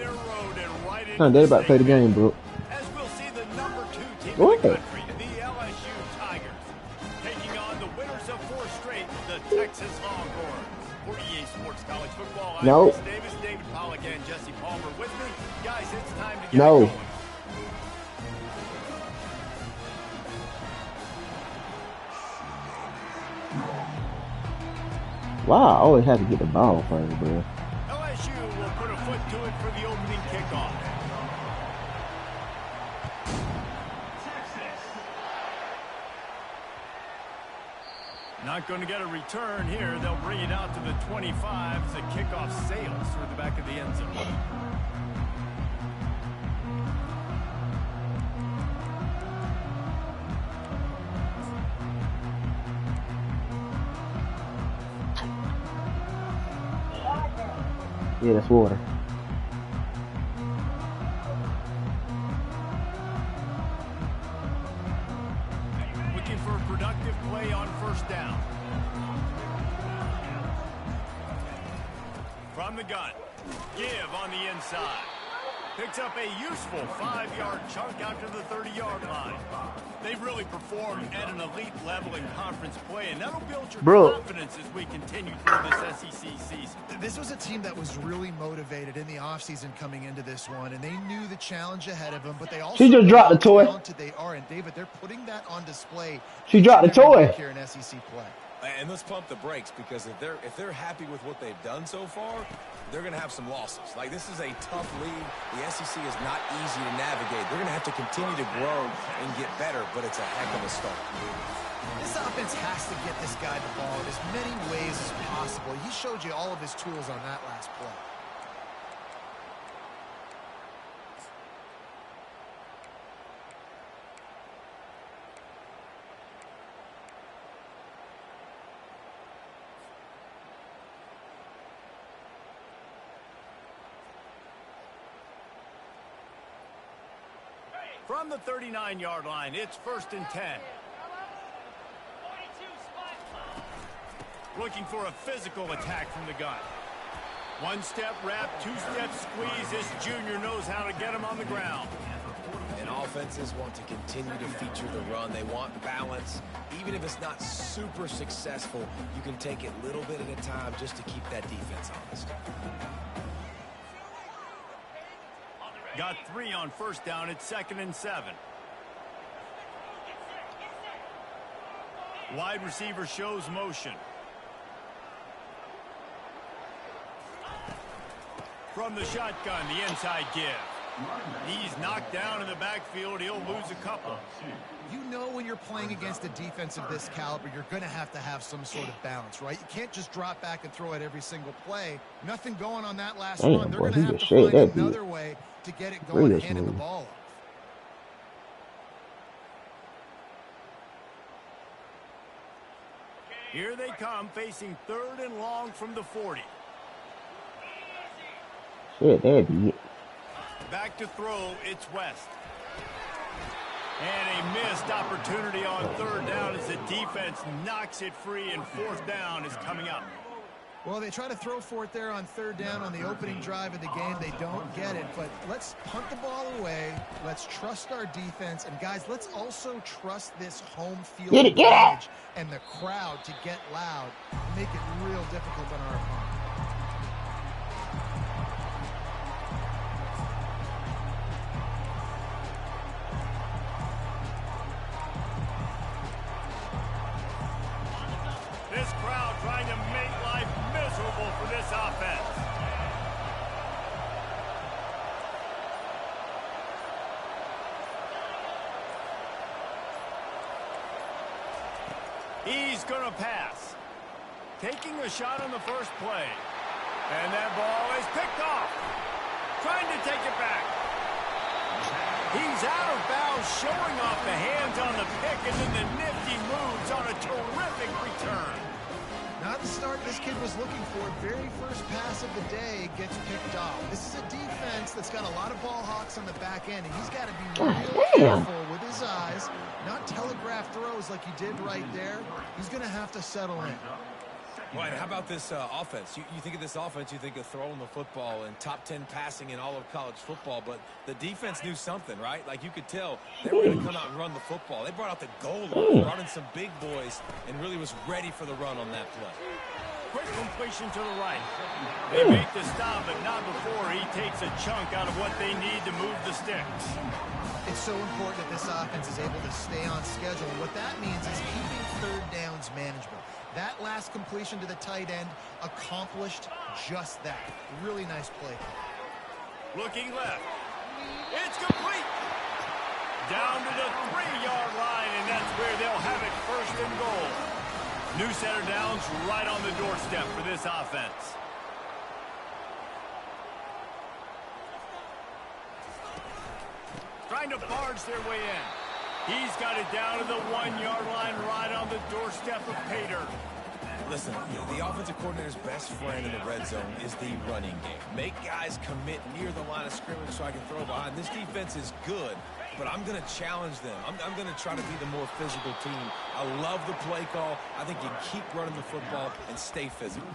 their road and right into They about to play the game, bro. As we'll see the number 2 team What? in the country, the LSU Tigers, taking on the winners of 4 straight, the Texas Longhorns. For EA Sports College Football, I'm No. Chris Davis, David Pollock, and Jesse Palmer with me. Guys, it's time to get No. it going. Wow, I always have to get the ball first, bro. LSU will put a foot to it for the opening kickoff. Not going to get a return here. They'll bring it out to the 25 as the kickoff sails through the back of the end zone. Yeah, that's water. Looking for a productive play on first down. From the gun. Give on the inside. Picks up a useful 5-yard chunk out to the 30-yard line. They've really performed at an elite level in conference play, and that'll build your confidence as we continue through this SEC season. This was a team that was really motivated in the offseason coming into this one, and they knew the challenge ahead of them, but they also She just dropped the toy. talented they are, and David, they're putting that on display. She dropped the toy. Here in SEC play. And let's pump the brakes, because if they're happy with what they've done so far, they're going to have some losses. Like, this is a tough league. The SEC is not easy to navigate. They're going to have to continue to grow and get better, but it's a heck of a start. This offense has to get this guy the ball in as many ways as possible. He showed you all of his tools on that last play. From the 39-yard line, it's 1st and 10. Looking for a physical attack from the gun. 1-step wrap, 2-step squeeze. This junior knows how to get him on the ground. And offenses want to continue to feature the run. They want balance. Even if it's not super successful, you can take it little bit at a time just to keep that defense honest. Got 3 on first down. It's 2nd and 7. Wide receiver shows motion. From the shotgun, the inside give. He's knocked down in the backfield. He'll lose a couple. You know when you're playing against a defense of this caliber, you're going to have some sort of balance, right? You can't just drop back and throw it every single play. Nothing going on that last run. They're going to have to find another way to get it going and handing the ball off. Here they come, facing 3rd and long from the 40. Shit, that'd be it. Back to throw, it's West. And a missed opportunity on 3rd down as the defense knocks it free, and 4th down is coming up. Well, they try to throw for it there on 3rd down on the opening drive of the game. They don't get it, but let's punt the ball away. Let's trust our defense. And, guys, let's also trust this home field advantage and the crowd to get loud and make it real difficult on our opponent. This crowd trying to make life miserable for this offense. He's going to pass. Taking a shot on the first play. And that ball is picked off. Trying to take it back. He's out of bounds, showing off the hands on the pick, and then the nifty moves on a terrific return. Not the start this kid was looking for. Very first pass of the day gets picked off. This is a defense that's got a lot of ball hawks on the back end, and he's got to be real careful with his eyes, not telegraph throws like he did right there. He's going to have to settle in. Right, how about this offense? You think of this offense, you think of throwing the football and top 10 passing in all of college football, but the defense knew something, right? Like you could tell they were going to come out and run the football. They brought out the goal line, brought in some big boys, and really was ready for the run on that play. Quick completion to the right. They make the stop, but not before he takes a chunk out of what they need to move the sticks. It's so important that this offense is able to stay on schedule. What that means is keeping third downs manageable. That last completion to the tight end accomplished just that. Really nice play. Looking left. It's complete. Down to the 3-yard line, and that's where they'll have it first and goal. New center downs right on the doorstep for this offense. Trying to barge their way in. He's got it down to the 1-yard line right on the doorstep of Pater. Listen, the offensive coordinator's best friend in the red zone is the running game. Make guys commit near the line of scrimmage so I can throw behind. This defense is good, but I'm going to challenge them. I'm going to try to be the more physical team. I love the play call. I think you keep running the football and stay physical.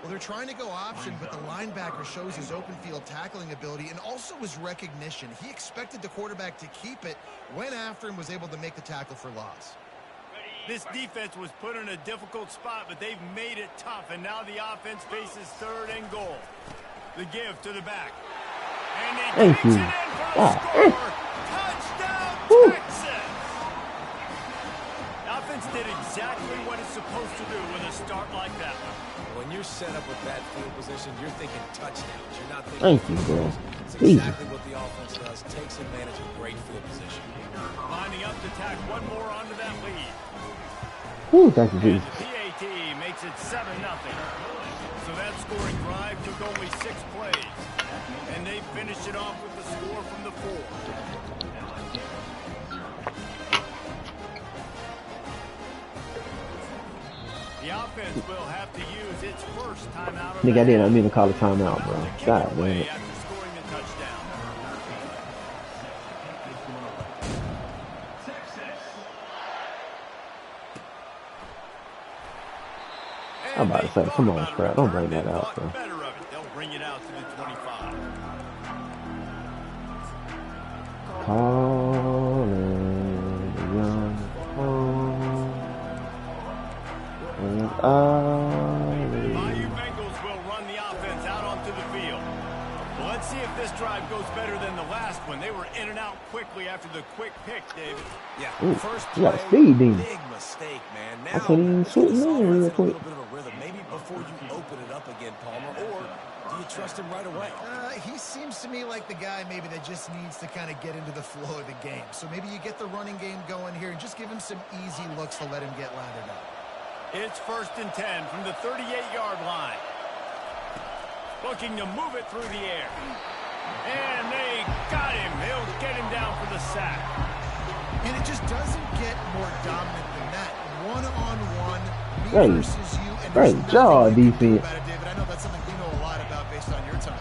Well, they're trying to go option, but the linebacker shows his open field tackling ability and also his recognition. He expected the quarterback to keep it, went after him, was able to make the tackle for loss. This defense was put in a difficult spot, but they've made it tough, and now the offense faces third and goal. The give to the back. And he takes it in for a score. Touchdown, Texas! The offense did exactly what it's supposed to do with a start like that one. When you're set up with that field position, you're thinking touchdowns. You're not thinking Thank you, bro. It's exactly what the offense does. Takes advantage of great field position. Lining up to tack one more onto that lead. Ooh, thank you, And Jesus. the PAT makes it 7-0. So that scoring drive took only 6 plays. And they finished it off with the score from the 4. The offense will have to use its first timeout. Nigga, I didn't mean to call a timeout, bro. God damn it. After scoring the touchdown. I'm about to say, come on, Scrap. Don't bring that out, bro. Better of it. They'll bring it out to the 25. Calling the young Bayou Bengals will run the offense out onto the field. Well, let's see if this drive goes better than the last one. They were in and out quickly after the quick pick, David. Yeah, Ooh, first you got a play, speed demon. big mistake, man. I Now, couldn't even this shoot offense him in real a quick. little bit of a rhythm. Maybe before you open it up again, Palmer, or do you trust him right away? He seems to me like the guy maybe that just needs to kind of get into the flow of the game. So maybe you get the running game going here and just give him some easy looks to let him get lathered up. It's 1st and 10 from the 38-yard line. Looking to move it through the air. And they got him. They'll get him down for the sack. And it just doesn't get more dominant than that. One-on-one, me Great. versus you. And Great there's job, nothing you can do defense. about it, David. I know that's something we know a lot about based on your time.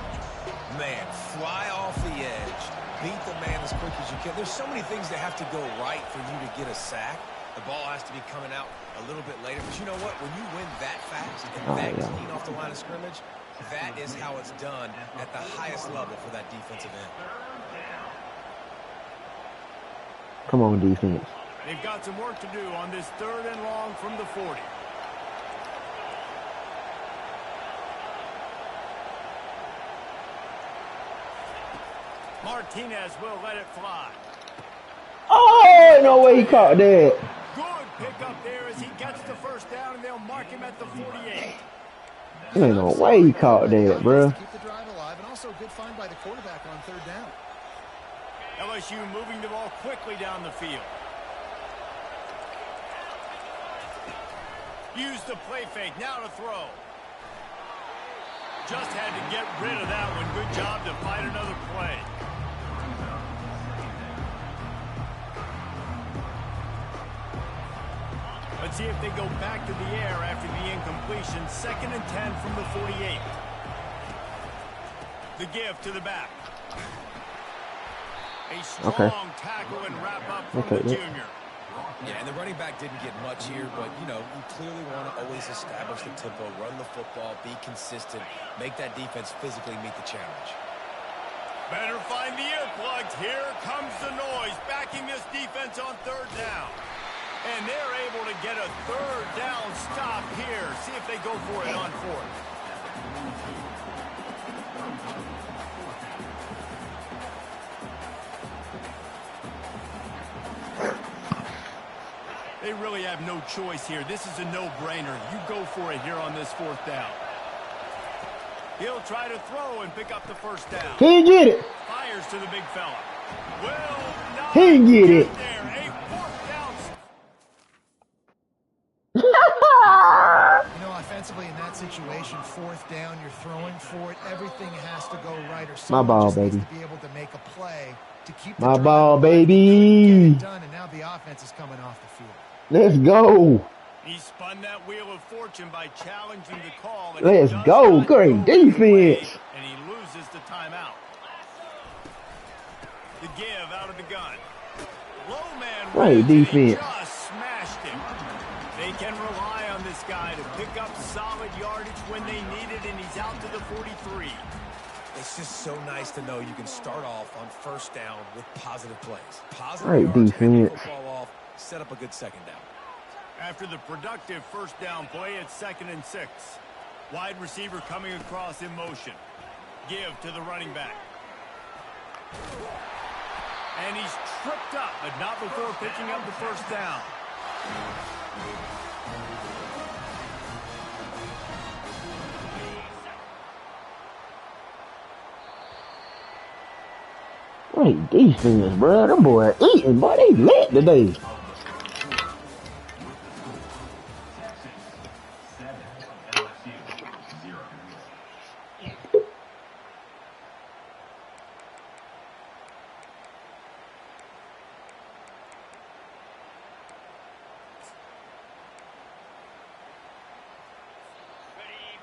Man, fly off the edge. Beat the man as quick as you can. There's so many things that have to go right for you to get a sack. The ball has to be coming out a little bit later. But you know what? When you win that fast and that clean off the line of scrimmage, that is how it's done at the highest level for that defensive end. Come on, defense. They've got some work to do on this 3rd and long from the 40. Martinez will let it fly. Oh, no way he caught that. Good pickup there as he gets the first down, and they'll mark him at the 48. There ain't no way he caught that, bro. Keep the drive alive, and also a good find by the quarterback on 3rd down. LSU moving the ball quickly down the field. Use the play fake, now to throw. Just had to get rid of that one. Good job to fight another play. Let's see if they go back to the air after the incompletion. 2nd and 10 from the 48. The give to the back. A strong tackle and wrap up from the junior. Yeah, and the running back didn't get much here, but, you know, you clearly want to always establish the tempo, run the football, be consistent, make that defense physically meet the challenge. Better find the earplugs. Here comes the noise, backing this defense on third down. And they're able to get a third down stop here. See if they go for it on fourth. They really have no choice here. This is a no-brainer. You go for it here on this fourth down. He'll try to throw and pick up the first down. He didn't get it. Fires to the big fella. Will not He didn't get it. there. A fourth down. You know, offensively in that situation, fourth down, you're throwing for it. Everything has to go right, or My someone ball, just needs baby. to be able to make a play to keep the My drive ball, alive. baby. Get it done, and now the offense is coming off the field. Let's go. He spun that wheel of fortune by challenging the call. And Let's he does go. not Great go his way, defense. and he loses the timeout. The give out of the gun. Low man Great wins, and he defense. just smashed him. They can rely on this guy to pick up solid yardage when they need it, and he's out to the 43. It's just so nice to know you can start off on first down with positive plays. Positive Great yards, hand the defense. football off, set up a good second down. After the productive first down play, it's 2nd and 6. Wide receiver coming across in motion. Give to the running back. And he's tripped up, but not before picking up the first down. Great defense, bro. Them boys eating, boy. They lit today.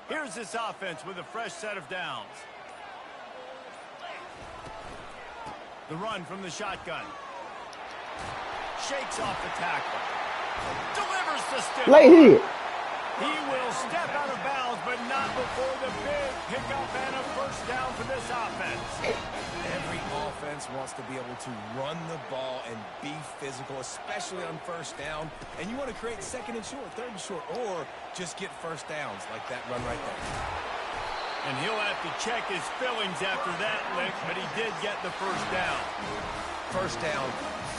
Here's this offense with a fresh set of downs. The run from the shotgun. Shakes off the tackle. Delivers the stiff. Late hit. He will step out of bounds, but not before the big pickup and a first down for this offense. Every offense wants to be able to run the ball and be physical, especially on first down. And you want to create 2nd and short, 3rd and short, or just get first downs like that run right there. And he'll have to check his fillings after that lick, but he did get the first down. First down,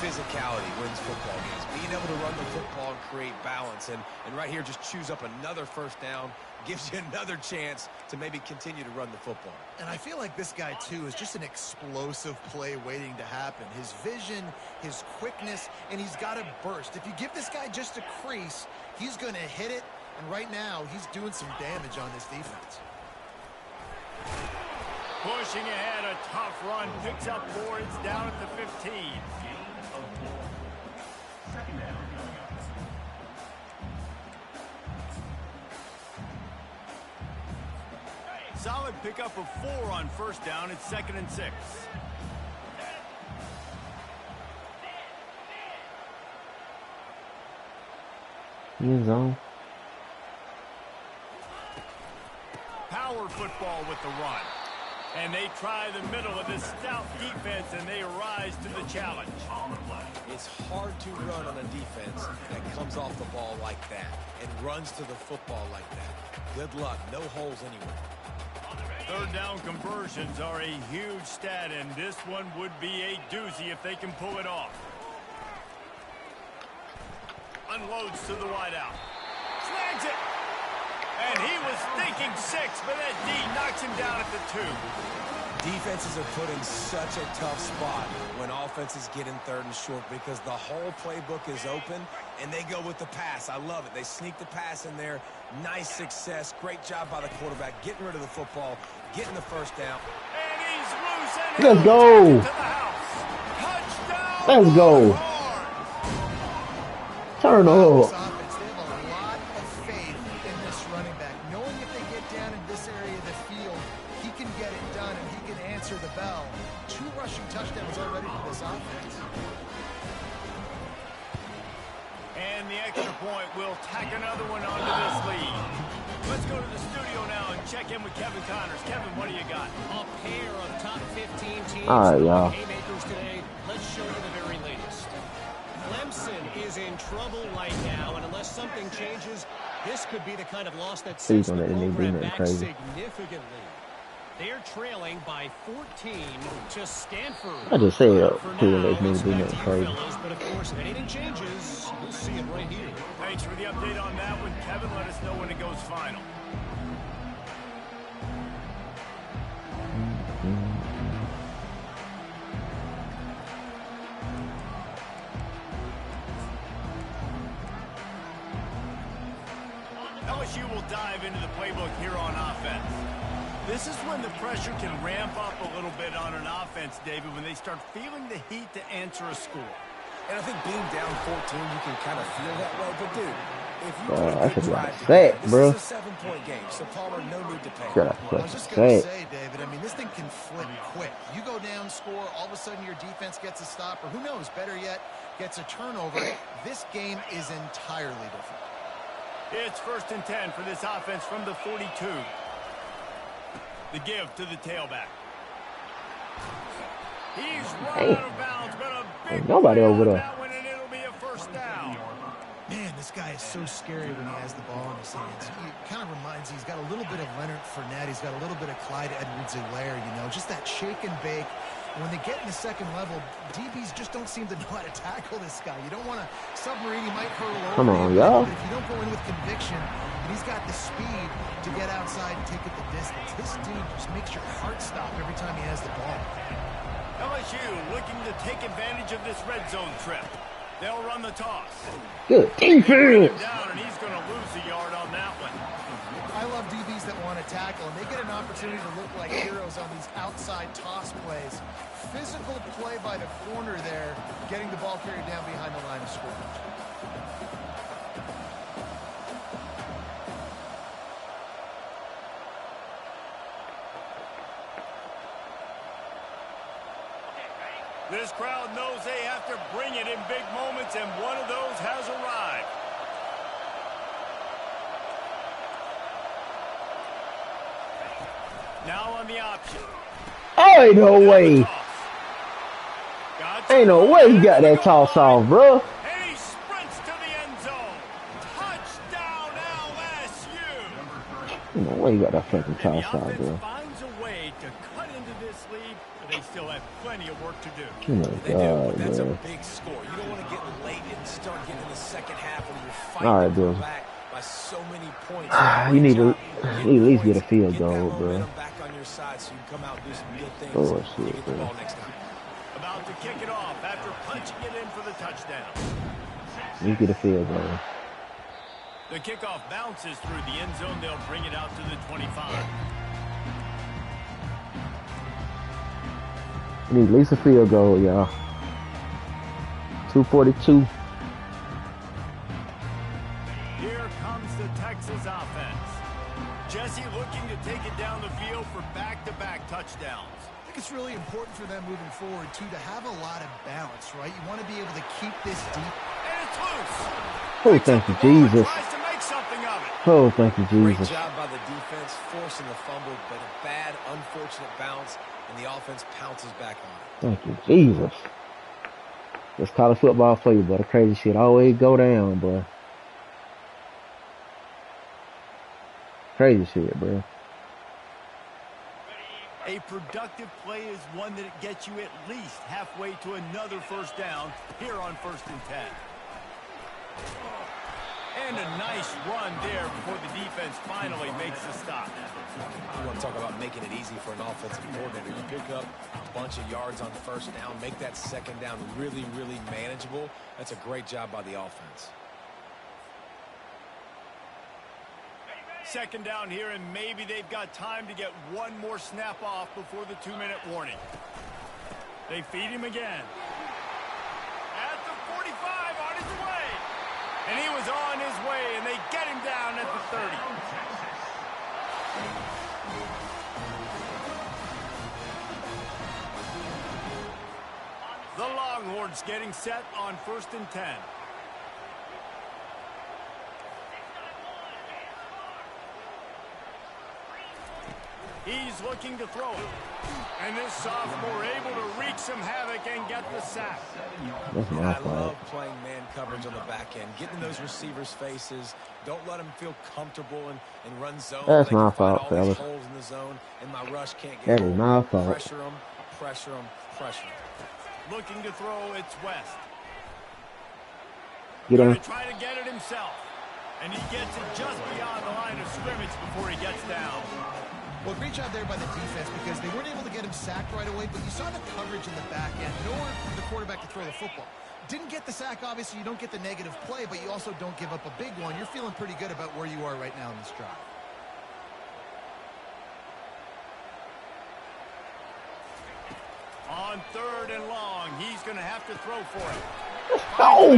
physicality wins football games. Being able to run the football and create balance. And right here, just choose up another first down, gives you another chance to maybe continue to run the football. And I feel like this guy, too, is just an explosive play waiting to happen. His vision, his quickness, and he's got a burst. If you give this guy just a crease, he's going to hit it. And right now, he's doing some damage on this defense. Pushing ahead, a tough run, picks up 4, it's down at the 15. Solid pickup of 4 on first down, it's 2nd and 6. End zone. Power football with the run. And they try the middle of this stout defense, and they rise to the challenge. It's hard to run on a defense that comes off the ball like that and runs to the football like that. Good luck. No holes anywhere. Third down conversions are a huge stat, and this one would be a doozy if they can pull it off. Unloads to the wideout. Snags it. And he was thinking 6, but that D knocks him down at the 2. Defenses are put in such a tough spot when offenses get in 3rd and short because the whole playbook is open and they go with the pass. I love it. They sneak the pass in there. Nice success. Great job by the quarterback getting rid of the football, getting the first down. And he's loose. And Let's go. Touchdown. Let's go. Turn up. This offense, they have a lot of faith in this running back. Knowing if they get down in this area of the field, he can get it done and he can answer the bell. 2 rushing touchdowns already for this offense. the extra point will tack another one onto this lead. Let's go to the studio now and check in with Kevin Connors. Kevin, what do you got? A pair of top 15 teams. All right, y'all. Haymakers today. Let's show you the very latest. Clemson is in trouble right now, and unless something changes, this could be the kind of loss that sets the program back significantly. They're trailing by 14 to Stanford. I just said But of crazy. course, if anything changes, we'll see it right here. Thanks for the update on that one, Kevin. Let us know when it goes final. LSU will dive into the playbook here on offense. This is when the pressure can ramp up a little bit on an offense, David, when they start feeling the heat to answer a score. And I think being down 14, you can kind of feel that way. But, dude, if you I could drive sack, bro. this is a 7-point game, so Palmer, no need to pay. Got I was just going to say, David, I mean, this thing can flip quick. You go down, score, all of a sudden your defense gets a stop, or who knows, better yet, gets a turnover. This game is entirely different. It's 1st and 10 for this offense from the 42. The give to the tailback. He's right out of bounds, but a big nobody over there. That one, and it'll be a 1st down. Man, this guy is so scary when he has the ball in his hands. He kind of reminds me, he's got a little bit of Leonard Fournette. He's got a little bit of Clyde Edwards-Helaire, you know, just that shake and bake. And when they get in the second level, DBs just don't seem to know how to tackle this guy. You don't want to submarine. He might hurl over. Come on, y'all. But if you don't go in with conviction, and he's got the speed to get outside and take it the distance, this dude just makes your heart stop every time he has the ball. LSU looking to take advantage of this red zone trip. They'll run the toss. Good defense. Down, and he's going to lose a yard on that one. I love DBs that want to tackle, and they get an opportunity to look like heroes on these outside toss plays. Physical play by the corner there, getting the ball carried down behind the line of scrimmage. This crowd knows they have to bring it in big moments, and one of those has arrived. Now on the option. Ain't no way. Ain't no way he got that toss off, bro. And he sprints to the end zone. Touchdown, LSU. Ain't no way he got that fucking toss The off, offense bro. finds a way to cut into this lead, but they still have plenty of work to do. Oh my They do, but God, that's a bro. big score. You don't want to get late and start getting in the second half when you're fighting All right, bro. back by so many points. You need to Get at least get a points, field get goal, that bro. momentum back on your side so you can come out and do some good things. Oh, and shit, get the bro. ball next time. About to kick it off after punching it in for the touchdown. You get a field goal. The kickoff bounces through the end zone. They'll bring it out to the 25. You need at least a field goal, y'all. 2:42. Here comes the Texas offense. Jesse looking to take it down the field for back-to-back touchdowns. I think it's really important for them moving forward, too, to have a lot of balance, right? You want to be able to keep this deep. And it's loose. Oh, thank you, Jesus. Tries to make something of it. Oh, thank you, Great Jesus. job by the defense, forcing the fumble, but a bad, unfortunate bounce, and the offense pounces back on it. Thank you, Jesus. That's college football for you, but the crazy shit always go down, boy. Crazy shit, bro. A productive play is one that gets you at least halfway to another 1st down here on 1st and 10. And a nice run there before the defense finally makes the stop. You want to talk about making it easy for an offensive coordinator. You pick up a bunch of yards on 1st down, make that 2nd down really, really manageable. That's a great job by the offense. 2nd down here, and maybe they've got time to get one more snap off before the 2-minute warning. They feed him again. At the 45, on his way. And he was on his way, and they get him down at the 30. The Longhorns getting set on 1st and 10. He's looking to throw it. And this sophomore able to wreak some havoc and get the sack. That's my I fault. love playing man coverage on the back end, getting in those receivers' faces. Don't let them feel comfortable and run zone. That's They my can find fault, all these fellas. holes in the zone, and my rush can't get That is open. my fault. Pressure them, pressure them, pressure them. Looking to throw, it's West. Get Going on. to try to get it himself. And he gets it just beyond the line of scrimmage before he gets down. Well, great job there by the defense because they weren't able to get him sacked right away, but you saw the coverage in the back end. Nowhere for the quarterback to throw the football. Didn't get the sack, obviously. You don't get the negative play, but you also don't give up a big one. You're feeling pretty good about where you are right now in this drive. On 3rd and long, he's going to have to throw for it. Oh!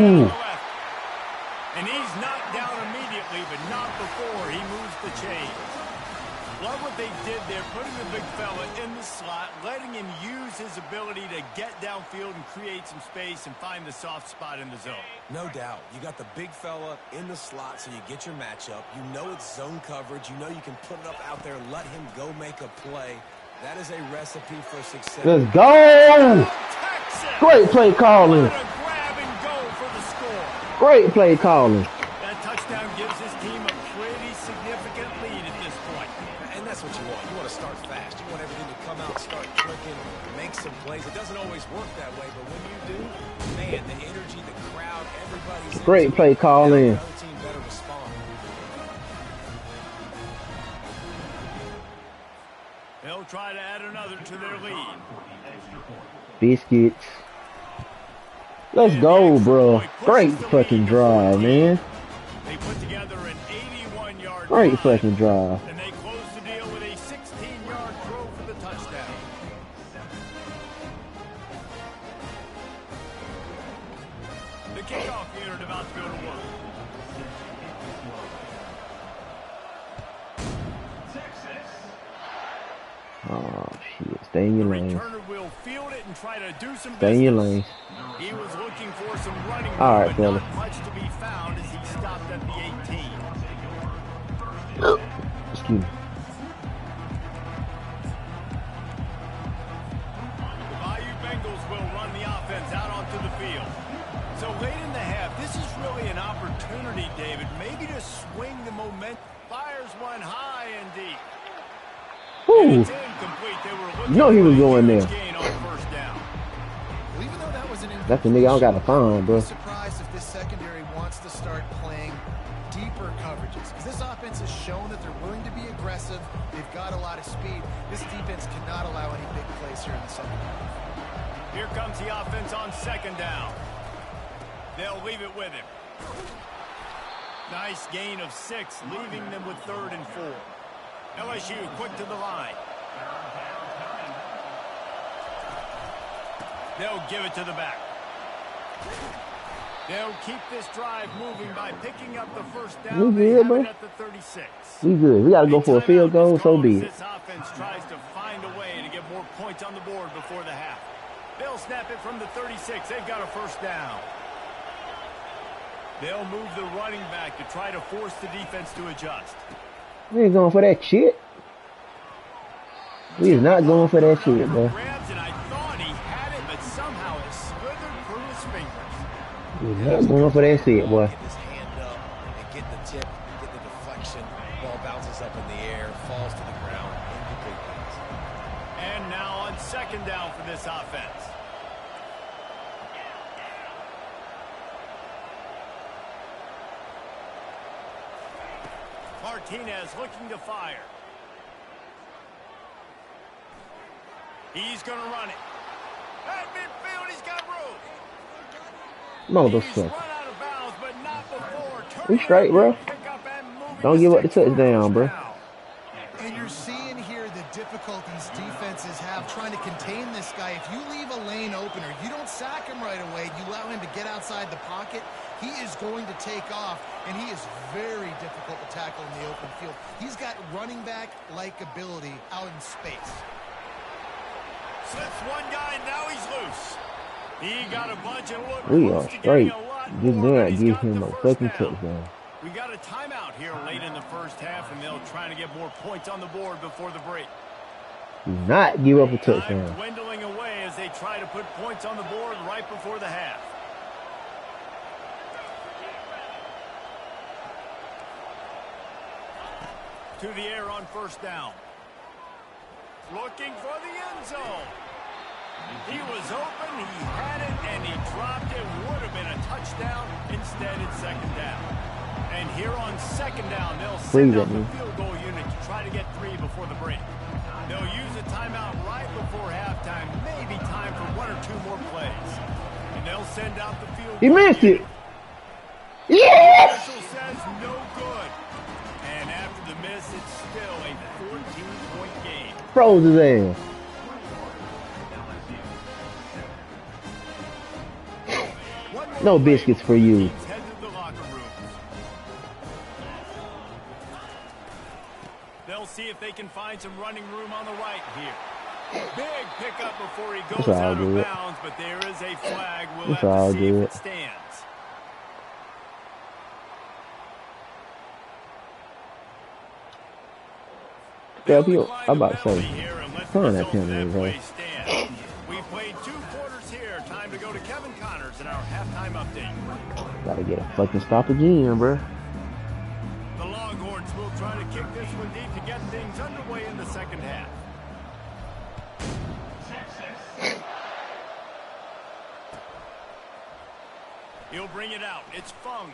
And he's knocked down immediately, but not before he moves the chains. Love what they did there, putting the big fella in the slot, letting him use his ability to get downfield and create some space and find the soft spot in the zone. No doubt. You got the big fella in the slot, so you get your matchup. You know it's zone coverage. You know you can put it up out there, let him go make a play. That is a recipe for success. Let's go! Texas! Great play calling. What a grab and go for the score. Great play calling. That touchdown gives his team a pretty significant lead at this point. And that's what you want. You want to start fast. You want everything to come out, start clicking, make some plays. It doesn't always work that way, but when you do, man, the energy, the crowd, everybody's Great play calling. the other team better respond. They'll try to add another to their lead. Biscuits. Let's go, bro. Great fucking drive, man. They put together an 81-yard Great fucking drive. and they close the deal with a 16-yard throw for the touchdown. The kickoff unit about to go to work. Oh, shit. Stay in your lane. Returner will field it and try to do some Stay in your business. lane. He was looking for some running All room, right, but fella. not much to be found as he stopped at the 18. Excuse me. The Bayou Bengals will run the offense out onto the field. So late in the half, this is really an opportunity, David, maybe to swing the momentum. Fires one high and deep. Whew. It's incomplete. They were looking You know he was for a going huge there. gain on first down. Well, even though that was an That's the nigga I don't got to find, bro. I'm surprised if this secondary wants to start playing deeper coverages because this offense has shown that they're willing to be aggressive. They've got a lot of speed. This defense cannot allow any big plays here in the second half. Here comes the offense on 2nd down. They'll leave it with him. Nice gain of 6, leaving them with 3rd and 4. LSU quick to the line. They'll give it to the back. They'll keep this drive moving by picking up the first down. We They good, have bro. it at the 36. We good. We got to go for a field goal, so be it. This offense tries to find a way to get more points on the board before the half. They'll snap it from the 36. They've got a first down. They'll move the running back to try to force the defense to adjust. We ain't going for that shit. We is not going for that shit, bro. Grabs, and I thought he had it, but somehow it slithered through his fingers. We is not going for that shit, boy. Get his hand up and get the tip, get the deflection. Ball bounces up in the air, falls to the ground. Incomplete pass. And now on 2nd down for this offense. Martinez looking to fire. He's going to run it. At midfield, he's got room. He's Motherfucker. run out of bounds, but not before. We straight, bro. Pick up and moving Don't give up the sticks for a touchdown, bro. first down. And you're seeing here the difficulties defenses have trying to contain this guy. If you leave a lane open or you don't sack him right away, you allow him to get outside the pocket, he is going to take off, and he is very difficult to tackle in the open field. He's got running back-like ability out in space. Slips one guy, and now he's loose. He got a bunch and look We close are to getting straight. a lot Just more, but not he's give got him the a first fucking down. touchdown. We got a timeout here late in the first half, and they'll try to get more points on the board before the break. Do not give up a Time touchdown. dwindling away as they try to put points on the board right before the half. To the air on first down. Looking for the end zone. He was open, he had it, and he dropped it. Would have been a touchdown. Instead, it's second down. And here on second down, they'll send out the field goal unit to try to get 3 before the break. They'll use a timeout right before halftime, maybe time for 1 or 2 more plays. And they'll send out the field goal. He missed it. Yes! The official says no good. And after the miss, it's still a 14-point game. Froze his ass. No biscuits for you. Head to the locker room. They'll see if they can find some running room on the right here. Big pickup before he goes out of bounds, but there is a flag. We'll have to see if it stands. I'm about to say, turn that penalty, bro. We played 2 quarters here. Time to go to Kevin Connors in our halftime update. Gotta get a fucking stoppage in, bro. The Longhorns will try to kick this one deep to get things underway in the second half. He'll bring it out. It's Fung.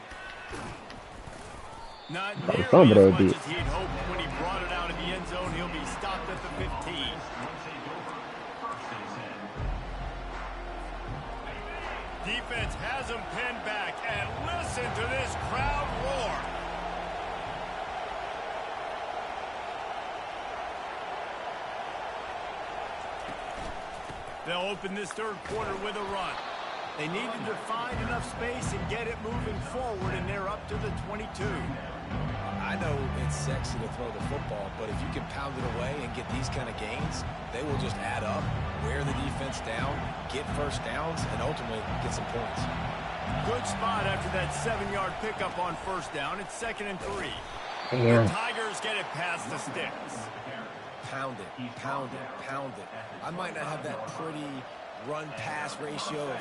Not nearly as much as he'd hoped when he brought it out of the end zone. He'll be stopped at the 15. Defense has him pinned back, and listen to this crowd roar. They'll open this third quarter with a run. They needed to find enough space and get it moving forward, and they're up to the 22. I know it's sexy to throw the football, but if you can pound it away and get these kind of gains, they will just add up, wear the defense down, get first downs, and ultimately get some points. Good spot after that 7-yard pickup on first down. It's 2nd and 3. Yeah. The Tigers get it past the sticks. Pound it, pound it, pound it. I might not have that pretty run-pass ratio of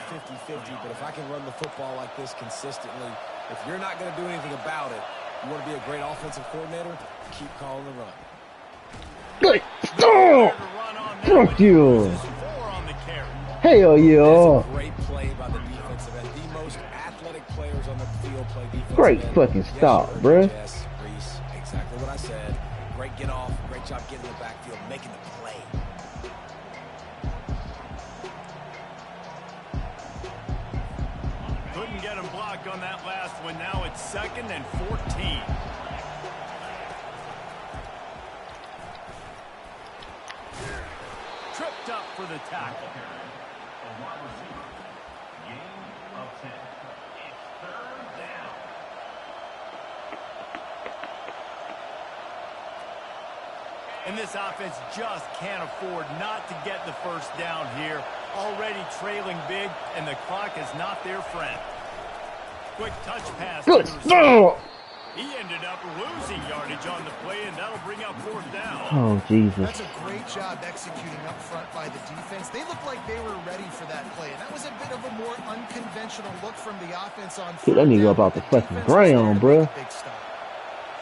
50-50, but if I can run the football like this consistently, if you're not going to do anything about it, you want to be a great offensive coordinator, keep calling the run. Good. Oh, fuck you. Hell yeah. Great play by the defensive end. The most athletic players on the field play defense. Great fucking stop, bruh. Yes, Reese, exactly what I said. Great get off, great job getting in the backfield, making the play. Couldn't get him blocked on that last one. Now it's 2nd and 14. Tripped up for the tackle. And this offense just can't afford not to get the first down here. Already trailing big, and the clock is not their friend. Quick touch pass. Good. He ended up losing yardage on the play, and that'll bring up 4th down. Oh, Jesus. That's a great job executing up front by the defense. They looked like they were ready for that play, and that was a bit of a more unconventional look from the offense on Dude, that nigga up out the fucking ground, bro.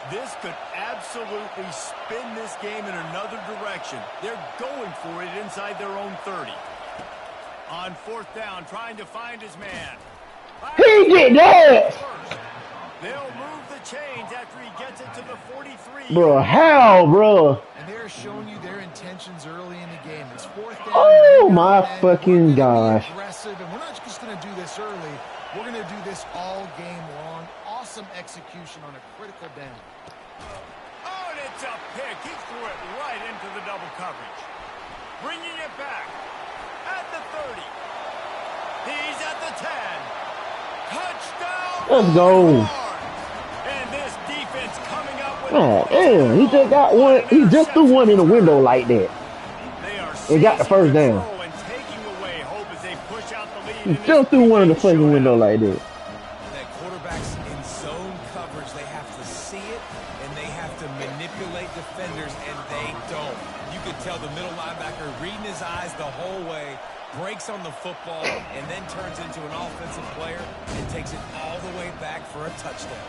This could absolutely spin this game in another direction. They're going for it inside their own 30. On 4th down, trying to find his man. He did that! They'll move the chains after he gets it to the 43. Bro, how, bro? And they're showing you their intentions early in the game. It's 4th down. Oh, my fucking gosh. Aggressive, and we're not just going to do this early. We're going to do this all game long. Awesome execution on a critical down. Oh, and it's a pick. He threw it right into the double coverage. Bringing it back at the 30. He's at the 10. Touchdown. Let's go. And this defense coming up with Oh, damn. He just got one. He just threw one in the window like that. They got the first down. And taking away hope as they push out the lead. He just threw one in the fucking window like that. That quarterback's in zone coverage. They have to see it, and they have to manipulate defenders, and they don't. You could tell the middle linebacker his eyes the whole way, breaks on the football, and then turns into an offensive player and takes it all the way back for a touchdown.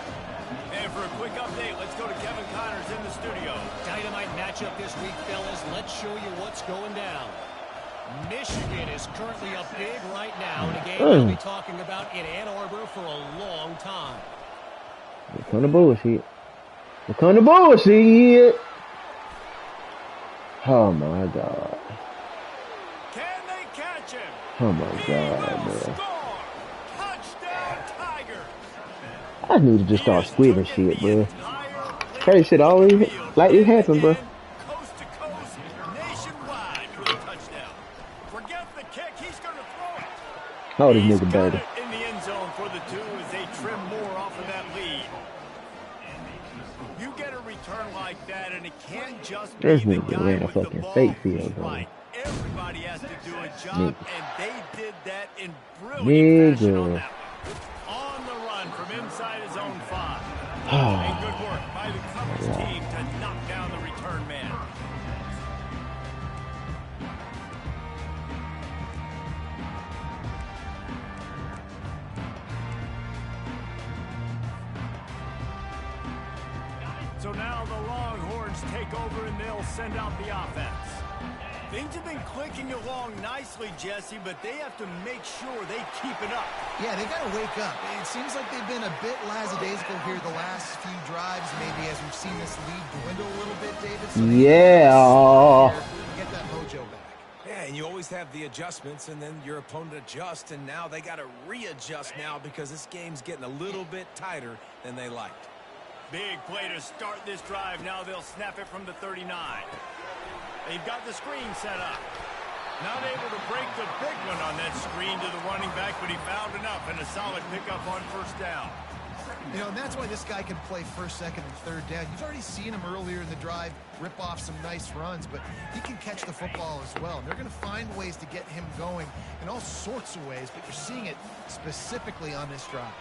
And for a quick update, let's go to Kevin Connors in the studio. Dynamite matchup this week, fellas. Let's show you what's going down. Michigan is currently up big right now in a game we'll be talking about in Ann Arbor for a long time. What kind of bullshit? What kind of bullshit? Oh my God. Can they catch him? Oh my God, man. Score. Touchdown, Tiger. I need to just start squeezing shit, bro. Crazy shit always like this happen, bro. Coast to coast, nationwide for the touchdown. Forget the kick, he's going to throw it. Oh, this He's nigga got dirty. it in the end zone for the 2 as they trim more off of that lead. You get a return like that, and it can't just be This the nigga guy ran a with the fucking ball fake who's field goal. right. Everybody has to do a job, and they did that in brilliant fashion on that one. On the run from inside his own 5. And good work by the coverage team to knock down the return man. So now the Longhorns take over and they'll send out the offense. Things have been clicking along nicely, Jesse, but they have to make sure they keep it up. Yeah, they got to wake up. It seems like they've been a bit lackadaisical here the last few drives, maybe as we've seen this lead dwindle a little bit, David. So Yeah. get that mojo back. Yeah, and you always have the adjustments, and then your opponent adjusts, and now they got to readjust now because this game's getting a little bit tighter than they liked. Big play to start this drive. Now they'll snap it from the 39. They've got the screen set up. Not able to break the big one on that screen to the running back, but he found enough and a solid pickup on first down. You know, and that's why this guy can play first, second, and third down. You've already seen him earlier in the drive rip off some nice runs, but he can catch the football as well. And they're going to find ways to get him going in all sorts of ways, but you're seeing it specifically on this drive.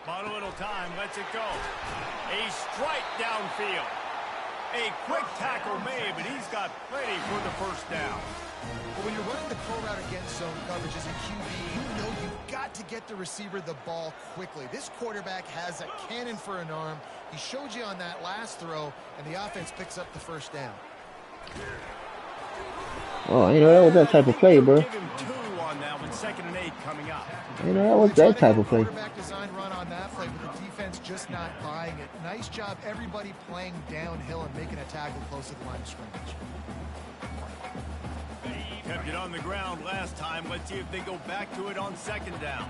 Bought a little time, lets it go. A strike downfield. A quick tackle made, but he's got plenty for the first down. But when you're running the pro route against zone coverage as a QB, you know you've got to get the receiver the ball quickly. This quarterback has a cannon for an arm. He showed you on that last throw, and the offense picks up the first down. Oh, you know, that was that type of play, bro. Give him 2 on that one, 2nd and 8 coming up. You know, that was that type of play. Quarterback design run on that play, but the defense just not buying it. Nice job, everybody playing downhill and making a tackle close to the line of scrimmage. Kept it on the ground last time. Let's see if they go back to it on 2nd down.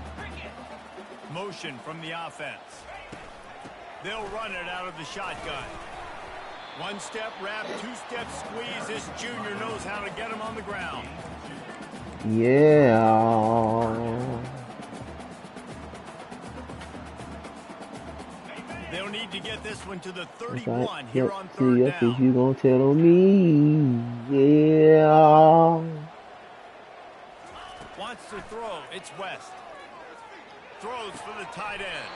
Motion from the offense. They'll run it out of the shotgun. 1-step wrap, 2-step squeeze. This junior knows how to get him on the ground. Yeah. They'll need to get this one to the 31 here on 3rd See, down. you gonna tell on me? Yeah. Wants to throw. It's West. Throws for the tight end.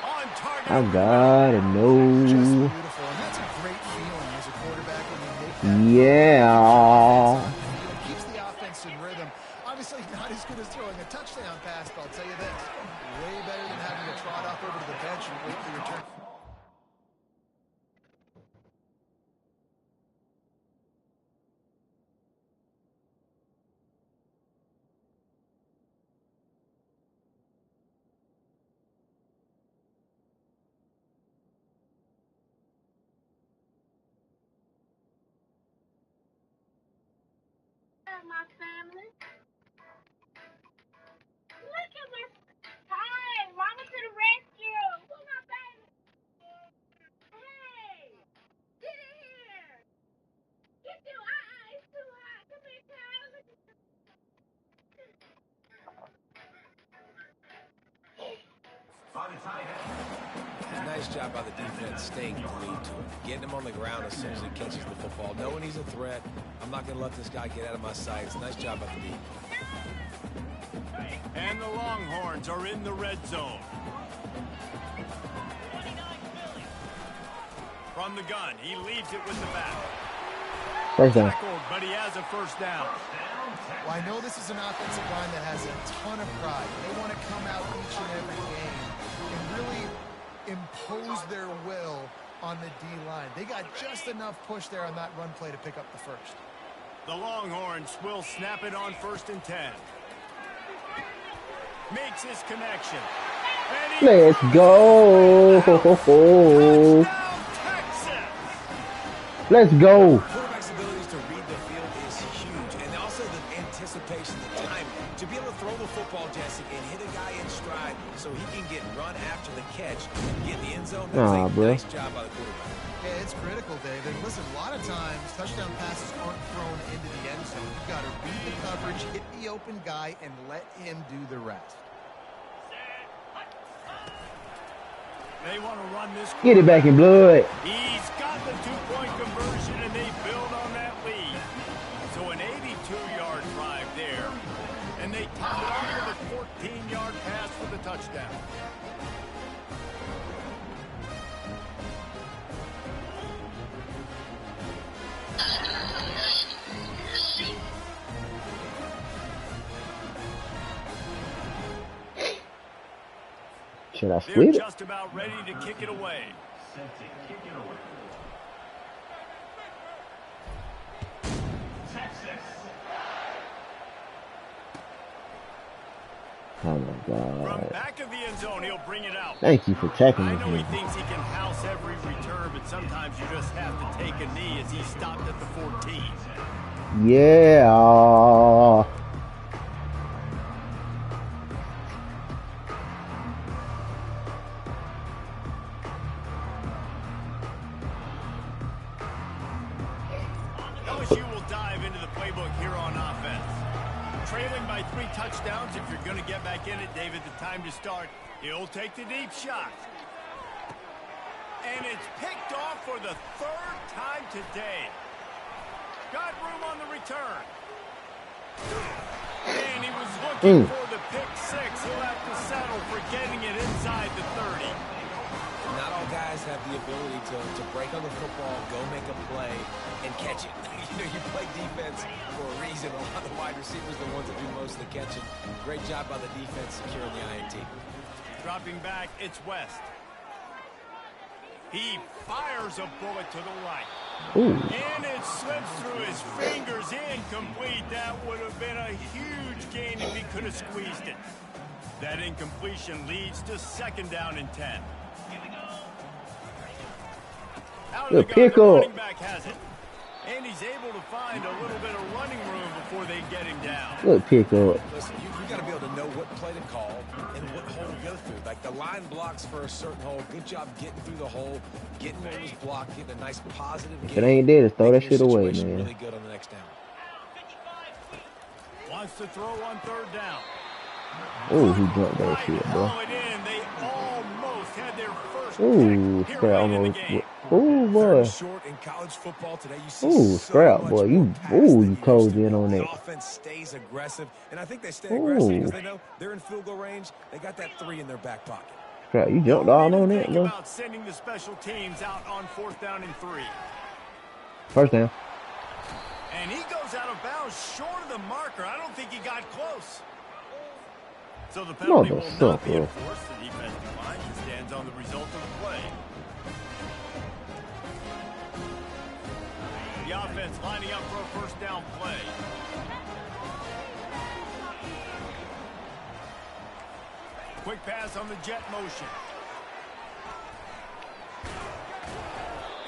On target. I gotta Just know. beautiful, and that's a great feeling as a quarterback when you make that. Yeah. It keeps the offense in rhythm. Obviously not as good as throwing a touchdown pass, but I'll tell you this. Way better than having to trot up over to the bench and wait for your turn. My family. Look at my. Hey, mama to the rescue. Who's my baby? Hey, get in here. Get you. It's too hot. Come here, Kyle. Nice job by the defense staying glued to him, getting him on the ground as soon as he catches the football, knowing he's a threat. I'm not going to let this guy get out of my sights. Nice job by the defense. And the Longhorns are in the red zone. From the gun, he leaves it with the back. First down. Tackled, but he has a first down. Well, I know this is an offensive line that has a ton of pride. They want to come out each and every game and really impose their will on the D-line. They got just enough push there on that run play to pick up the first. The Longhorns will snap it on 1st and 10. Makes his connection. Let's go. Touchdown, Texas. Let's go. Quarterback's abilities to read the field is huge, and also the anticipation, the time to be able to throw the football, Jesse, and hit a guy in stride so he can get run after the catch, get in the end zone. That's a nice job by the quarterback. Yeah, it's critical, David. Listen, a lot of times touchdown passes aren't thrown into the end zone. You've got to read the coverage, hit the open guy, and let him do the rest. They want to run this. Get it back in blood. He's got the 2-point conversion, and they build on that lead. So an 82-yard drive there, and they top it off with a 14-yard pass for the touchdown. Should I They're split it? just about ready to kick it away. Oh my From God. back of the end zone, he'll bring it out. Thank you for tackling I know he me. thinks he can house every return, but sometimes you just have to take a knee as he stopped at the 14. Yeah. LSU will dive into the playbook here on offense. Trailing by 3 touchdowns, if you're going to get back in it, David, the time to start, he'll take the deep shot. And it's picked off for the 3rd time today. Got room on the return. And he was looking for the pick 6. He'll have to settle for getting it inside the 30. Not all guys have the ability to break on the football, go make a play, and catch it. You play defense for a reason. A lot of the wide receivers are the ones that do most of the catching. Great job by the defense securing the INT. Dropping back, it's West. He fires a bullet to the right. Ooh. And it slips through his fingers, incomplete. That would have been a huge gain if he could have squeezed it. That incompletion leads to 2nd down and 10. Out of the gun, the running back has it. And he's able to find a little bit of running room before they get him down. Good pick up. Listen, you got to be able to know what play to call and what hole to go through. Like the line blocks for a certain hole. Good job getting through the hole, getting where it was blocked, getting a nice positive If game. it ain't there, just throw that Making shit your away, situation man. really good on the next down. Wants to throw on 3rd down. Ooh, he jumped that shit, bro. Haul it in. They almost had their first Ooh, pick here scrap late in the almost. game. Ooh, boy. Third short in college football today. You see Ooh, so scrap, much boy. more You, pass ooh, than you used closed to. in on The that. offense stays aggressive, and I think they stay aggressive Ooh. because they know they're in field goal range. They got that 3 in their back pocket. Scrap, you jumped all on that, Think bro. about sending the special teams out on 4th down and 3. 1st down. And he goes out of bounds short of the marker. I don't think he got close. So the penalty will not be enforced. The defensive line just stands on the result of the play. The offense lining up for a 1st down play. Quick pass on the jet motion.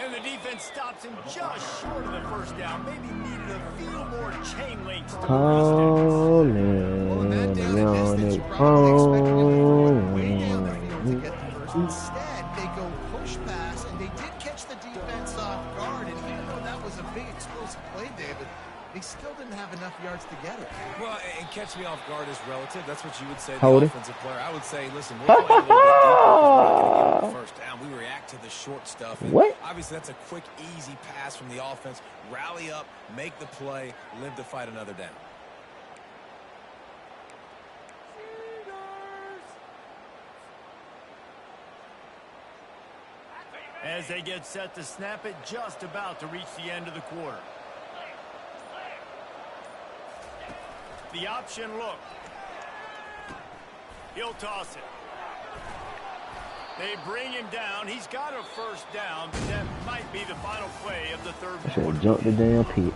And the defense stops him just short of the 1st down. Maybe needed a few more chain links to arrest him. Well, in that down and Calling distance, it you probably expected him to throw it home. way down the field to get the first. Instead, they go push pass, and they did catch the defense off guard. And even though that was a big explosive play, David, they still didn't have enough yards to get it. Well, and catch me off guard is relative. That's what you would say to Hold the it. offensive player. I would say, listen, we're playing a little bit deeper because we're not going to get the 1st down. We react to the short stuff. And What? obviously, that's a quick, easy pass from the offense. Rally up, make the play, live to fight another down. As they get set to snap it, just about to reach the end of the quarter. the option look. He'll toss it. They bring him down. He's got a first down, but that might be the final play of the third I should quarter. have jumped the damn pitch.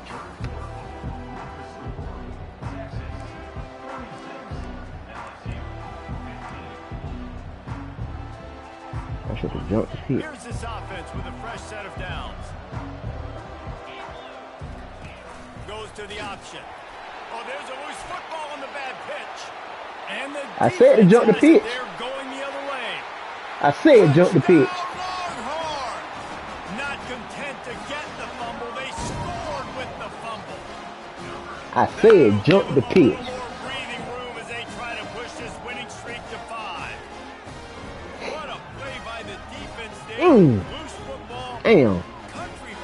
I should have jumped the pitch. Here's this offense with a fresh set of downs. Goes to the option. Oh, there's a loose football on the bad pitch. And the I said to jump the pitch. They're going the other way. I said jump the pitch. Longhorn. Not content to get the fumble, they scored with the fumble. I said jump the pitch. More breathing room as they try to push this winning streak to 5. What a play by the defense there. Loose football. Damn.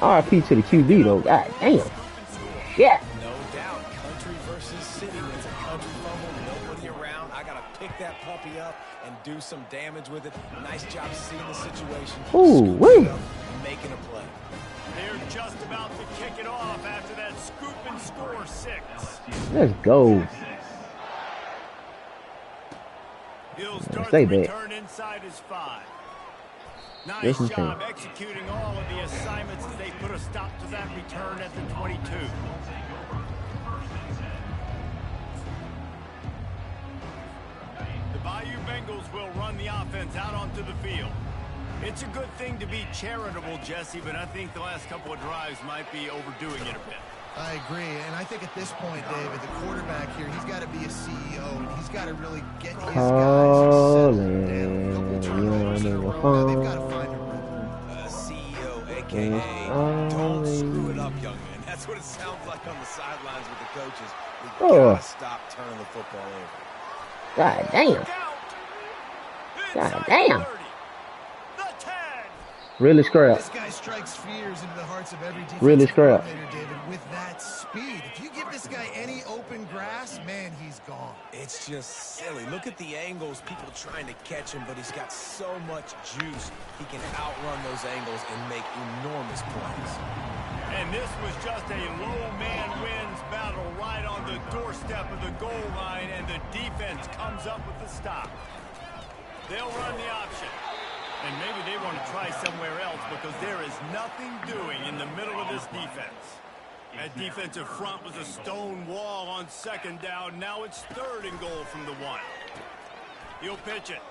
RIP to the QB though. God damn. Yeah. No doubt, country versus city. It's a country fumble, nobody around. I got to pick that puppy up and do some damage with it. Nice job seeing the situation. Ooh, wait. Making a play. They're just about to kick it off after that scoop and score 6. Let's go. He'll start Stay the back. return inside his 5. Nice Listen to job him. executing all of the assignments as they put a stop to that return at the 22. The Bayou Bengals will run the offense out onto the field. It's a good thing to be charitable, Jesse, but I think the last couple of drives might be overdoing it a bit. I agree, and I think at this point, David, the quarterback here, he's got to be a CEO, and he's got to really get his guys settled down. A couple turnovers in a row, now they've got to find a rhythm. CEO, a.k.a. don't screw it up, young man. That's what it sounds like on the sidelines with the coaches. We got to stop turning the football over. God damn. God damn. Really scrap. This guy strikes fears into the hearts of every defensive Really scrap. coordinator, David, with that speed. If you give this guy any open grass, man, he's gone. It's just silly. Look at the angles, people trying to catch him, but he's got so much juice. He can outrun those angles and make enormous plays. And this was just a low man wins battle right on the doorstep of the goal line, and the defense comes up with the stop. They'll run the option. And maybe they want to try somewhere else because there is nothing doing in the middle of this defense. That defensive front was a stone wall on second down. Now it's 3rd and goal from the 1. He'll pitch it.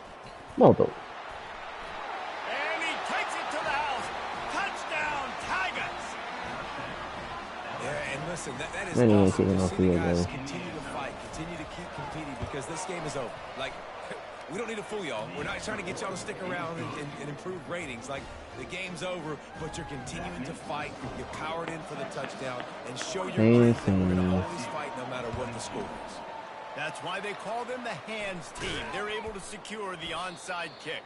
Moto. And he takes it to the house. Touchdown, Tigers. Yeah, and listen, that is Man, he ain't awesome kicking to off see the the field, guys though. continue to fight, continue to keep competing because this game is over. Like, we don't need to fool y'all. We're not trying to get y'all to stick around and improve ratings. Like, the game's over, but you're continuing to fight. You're powered in for the touchdown and show your grit that we're going to always fight no matter what the score is. That's why they call them the hands team. They're able to secure the onside kick.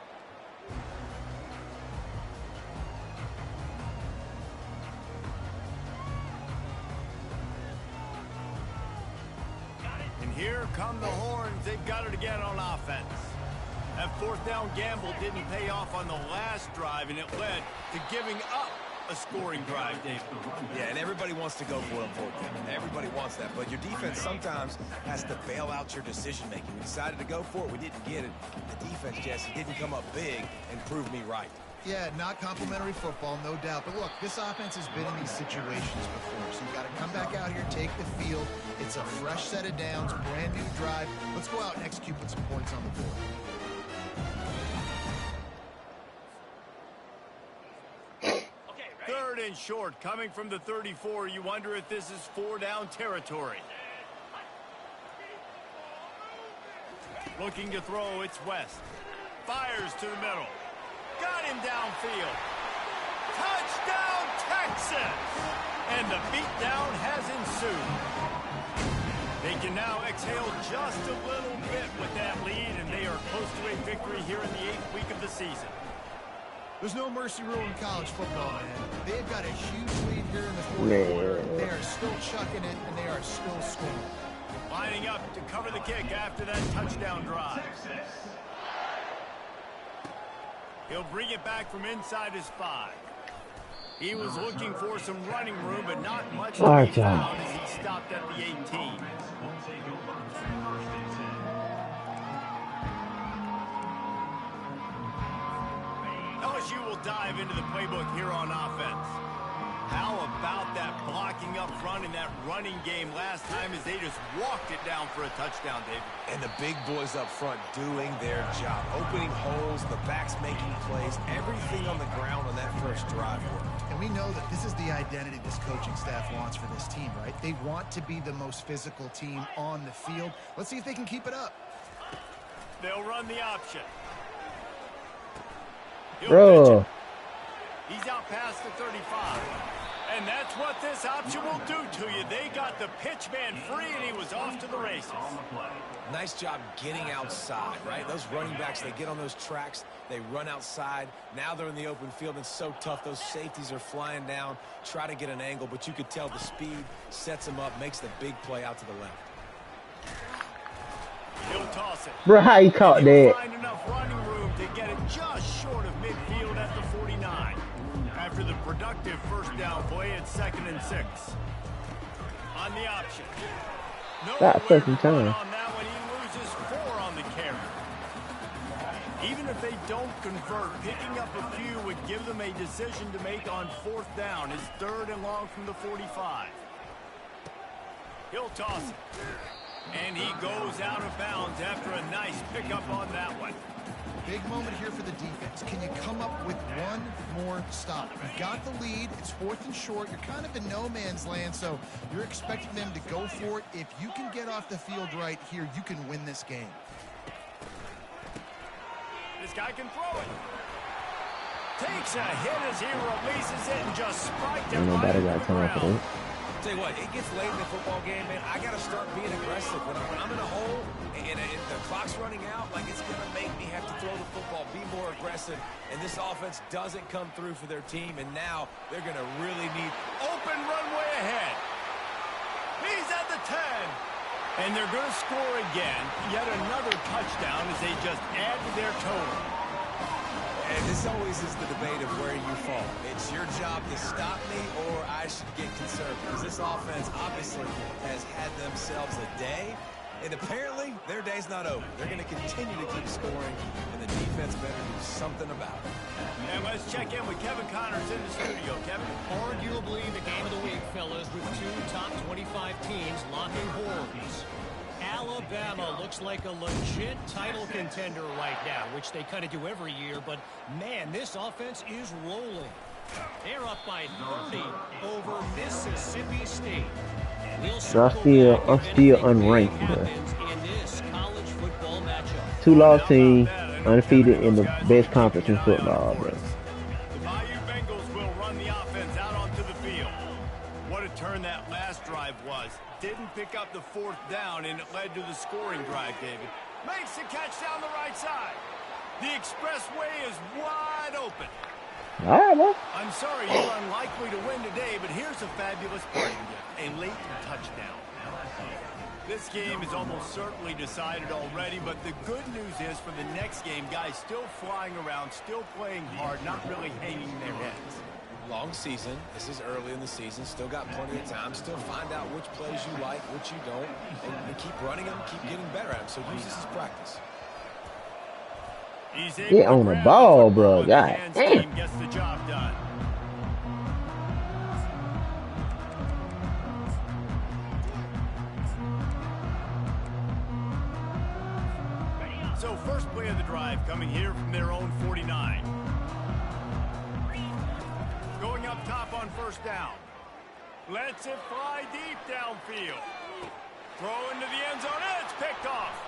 And here come the Horns. They've got it again on offense. That 4th down gamble didn't pay off on the last drive, and it led to giving up a scoring drive, David. Yeah, and everybody wants to go for it on 4th down. Everybody wants that, but your defense sometimes has to bail out your decision-making. We decided to go for it. We didn't get it. The defense, Jesse, didn't come up big and prove me right. Yeah, not complimentary football, no doubt. But look, this offense has been in these situations before. So you got to come back out here, take the field. It's a fresh set of downs, brand new drive. Let's go out and execute with some points on the board. Third and short, coming from the 34. You wonder if this is 4-down territory. Looking to throw, it's West. Fires to the middle. Got him downfield. Touchdown, Texas! And the beatdown has ensued. They can now exhale just a little bit with that lead, and they are close to a victory here in the 8th week of the season. There's no mercy rule in college football, man. They've got a huge lead here in the 4th quarter. They are still chucking it, and they are still scoring. Lining up to cover the kick after that touchdown drive. He'll bring it back from inside his 5. He was looking for some running room, but not much to be found as he stopped at the 18. dive into the playbook here on offense. How about that blocking up front in that running game last time as they just walked it down for a touchdown, David? And the big boys up front doing their job. Opening holes, the backs making plays, everything on the ground on that first drive worked. And we know that this is the identity this coaching staff wants for this team, right? They want to be the most physical team on the field. Let's see if they can keep it up. They'll run the option. Bro. He's out past the 35. And that's what this option will do to you. They got the pitch man free, and he was off to the races. Nice job getting outside, right? Those running backs, they get on those tracks, they run outside. Now they're in the open field. It's so tough. Those safeties are flying down, try to get an angle, but you could tell the speed sets them up, makes the big play out to the left. He'll toss it. Bro, how he caught that? Find enough running room to get it just short of midfield at the 49. After the productive first down play at 2nd and 6. On the option. That second time. On that one, he loses 4 on the carry. Even if they don't convert, picking up a few would give them a decision to make on 4th down. It's 3rd and long from the 45. He'll toss it. And he goes out of bounds after a nice pickup on that one. Big moment here for the defense. Can you come up with one more stop? You've got the lead. It's 4th and short. You're kind of in no man's land, so you're expecting them to go for it. If you can get off the field right here, you can win this game. This guy can throw it. Takes a hit as he releases it and just spiked it right in the ground. Tell you what, it gets late in the football game, man. I got to start being aggressive. When I'm in a hole and the clock's running out, like it's going to make me have to throw the football, be more aggressive. And this offense doesn't come through for their team, and now they're going to really need open runway ahead. He's at the 10. And they're going to score again. Yet another touchdown as they just add to their total. And this always is the debate of where you fall. It's your job to stop me, or I should get concerned, because this offense obviously has had themselves a day, and apparently their day's not over. They're going to continue to keep scoring, and the defense better do something about it. And let's check in with Kevin Connors in the studio. Kevin? Arguably the game of the week, fellas, with 2 top 25 teams locking horns. Alabama looks like a legit title contender right now, which they kind of do every year, but man, this offense is rolling. They're up by 30 over Mississippi State. So I'm still unranked, bro. In this college football matchup. 2-loss team, undefeated in the best conference in football, bro. The Bayou Bengals will run the offense out onto the field. What a turn that last drive was. Didn't pick up the 4th down, and it led to the scoring drive, David. Makes the catch down the right side. The expressway is wide open. All right, bro. I'm sorry you're unlikely to win today, but here's a fabulous parting gift, a late touchdown. This game is almost certainly decided already, but the good news is for the next game, guys still flying around, still playing hard, not really hanging their heads. Long season. This is early in the season. Still got plenty of time. Still find out which plays you like, which you don't, and keep running them, keep getting better at them. So use this as practice. Get on the ball, bro. God damn. Gets the job done. So first play of the drive coming here from their own 49. Going up top on 1st down. Lets it fly deep downfield. Throw into the end zone. It's picked off.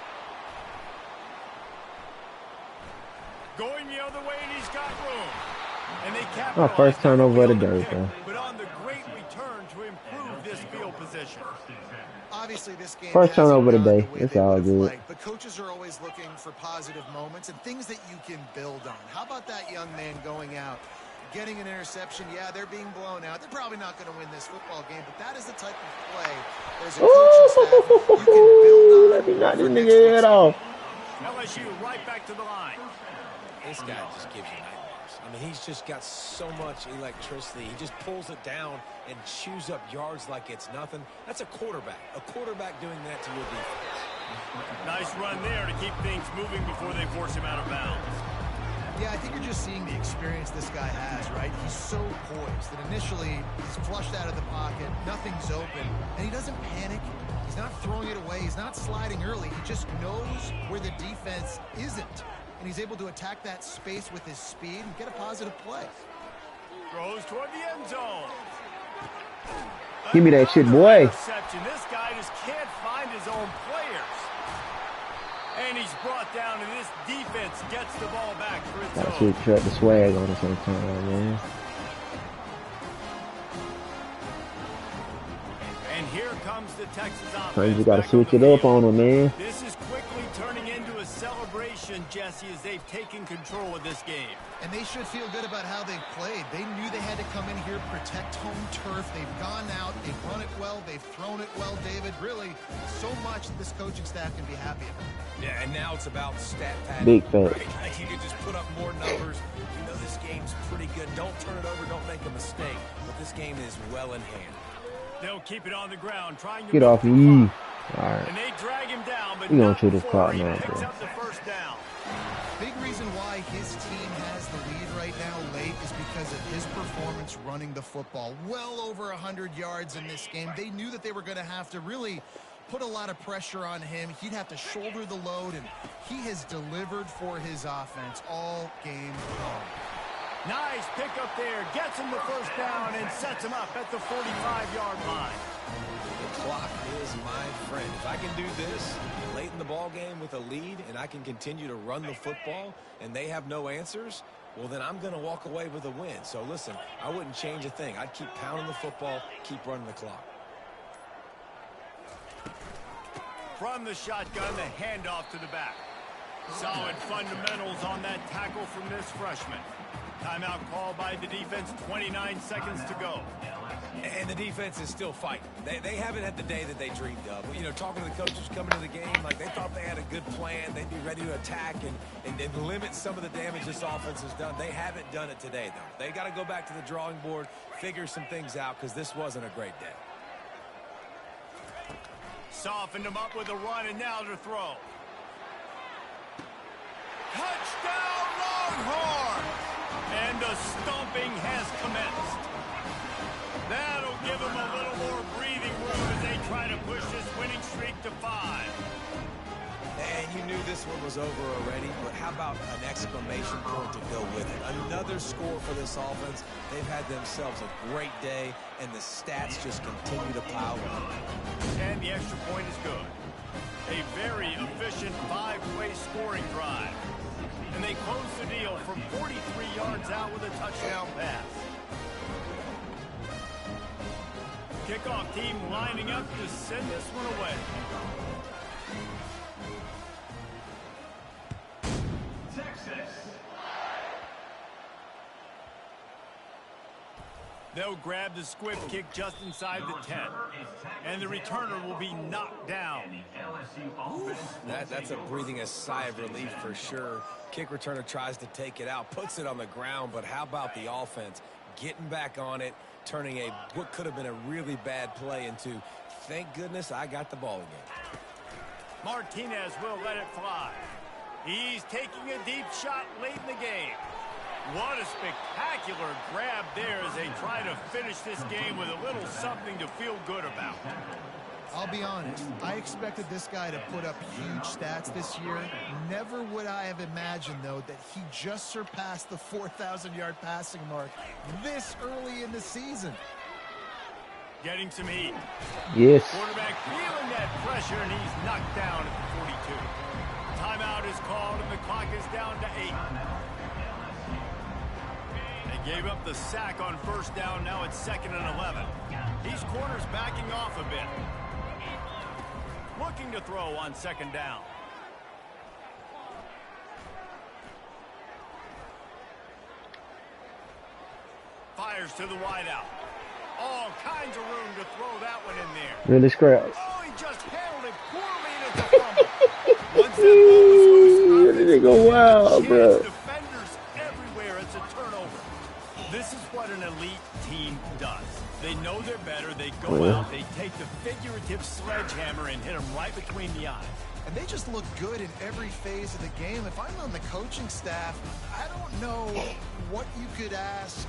Going the other way, and he's got room. And they capitalize. My first turnover of the day, bro. But on the great return to improve this field position. Obviously, this game First turnover of the day. It's all good. But coaches are always looking for positive moments and things that you can build on. How about that young man going out, getting an interception? Yeah, they're being blown out. They're probably not going to win this football game, but that is the type of play as a coaching staff you can build on. Let me knock this nigga head off. LSU right back to the line. This guy just gives you nightmares. I mean, he's just got so much electricity. He just pulls it down and chews up yards like it's nothing. That's a quarterback. A quarterback doing that to your defense. Nice run there to keep things moving before they force him out of bounds. Yeah, I think you're just seeing the experience this guy has, right? He's so poised that initially he's flushed out of the pocket, nothing's open, and he doesn't panic. He's not throwing it away. He's not sliding early. He just knows where the defense isn't, and he's able to attack that space with his speed and get a positive play. Throws toward the end zone. Give me that shit, boy. Interception. This guy just can't find his own players. And he's brought down, and this defense gets the ball back for its Gotta own. switch up the swag on us sometime, man. And here comes the Texas offense. Sometimes you gotta switch it up on them, man. This is quickly turning into a celebration, Jesse, as they've taken control of this game. And they should feel good about how they've played. They knew they had to come in here, protect home turf. They've gone out, they've run it well, they've thrown it well, David. Really, so much that this coaching staff can be happy about. Yeah, and now it's about stat padding. Big facts. Right? Like you can just put up more numbers. You know this game's pretty good. Don't turn it over. Don't make a mistake. But this game is well in hand. They'll keep it on the ground, trying to Get off me. Alright. And they drag him down, but We gonna not chew this before clock he now, picks bro. up the first down. Big reason why his team has the lead right now late is because of his performance running the football. Well over 100 yards in this game. They knew that they were going to have to really put a lot of pressure on him. He'd have to shoulder the load, and he has delivered for his offense all game long. Nice pick up there. Gets him the first down and sets him up at the 45-yard line. The clock is my friend. If I can do this late in the ball game with a lead and I can continue to run the football and they have no answers, well, then I'm going to walk away with a win. So, listen, I wouldn't change a thing. I'd keep pounding the football, keep running the clock. From the shotgun, the handoff to the back. Solid fundamentals on that tackle from this freshman. Timeout called by the defense, 29 seconds to go. And the defense is still fighting. They haven't had the day that they dreamed of. You know, talking to the coaches coming to the game, like they thought they had a good plan. They'd be ready to attack and limit some of the damage this offense has done. They haven't done it today, though. They got to go back to the drawing board, figure some things out, because this wasn't a great day. Softened him up with a run, and now to throw. Touchdown, Longhorns! And the stomping has commenced. That'll give them a little more breathing room as they try to push this winning streak to 5. And you knew this one was over already, but how about an exclamation point to go with it? Another score for this offense. They've had themselves a great day, and the stats just continue to pile up. And the extra point is good. A very efficient 5-way scoring drive. And they close the deal from 43 yards out with a touchdown pass. Kickoff team lining up to send this one away. Texas. They'll grab the squib kick just inside the 10. And the returner will be knocked down. That's a breathing a sigh of relief for sure. Kick returner tries to take it out, puts it on the ground, but how about the offense getting back on it, turning what could have been a really bad play into, thank goodness I got the ball again. Martinez will let it fly. He's taking a deep shot late in the game. What a spectacular grab there as they try to finish this game with a little something to feel good about. I'll be honest, I expected this guy to put up huge stats this year. Never would I have imagined, though, that he just surpassed the 4,000-yard passing mark this early in the season. Getting some heat. Yes. Quarterback feeling that pressure, and he's knocked down at the 42. Timeout is called, and the clock is down to 8. They gave up the sack on first down. Now it's 2nd and 11. These corners backing off a bit. Looking to throw on 2nd down. Fires to the wideout. All kinds of room to throw that one in there. Really scraps. Oh, he just handled it poorly, and it's a fumble. Once that ball was loose, That nigga go wild, bro. defenders everywhere. It's a turnover. This is what an elite team does. They know they're better. They go out, they take the figurative sledgehammer and hit them right between the eyes. And they just look good in every phase of the game. If I'm on the coaching staff, I don't know what you could ask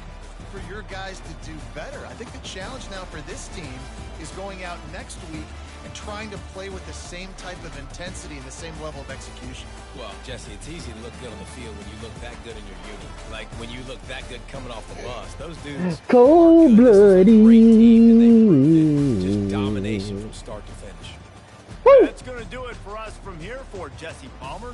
for your guys to do better. I think the challenge now for this team is going out next week and trying to play with the same type of intensity and the same level of execution. Well, Jesse, it's easy to look good on the field when you look that good in your unit. Like when you look that good coming off the bus. Those dudes Cold-blooded. Just domination from start to finish. That's going to do it for us from here for Jesse Palmer.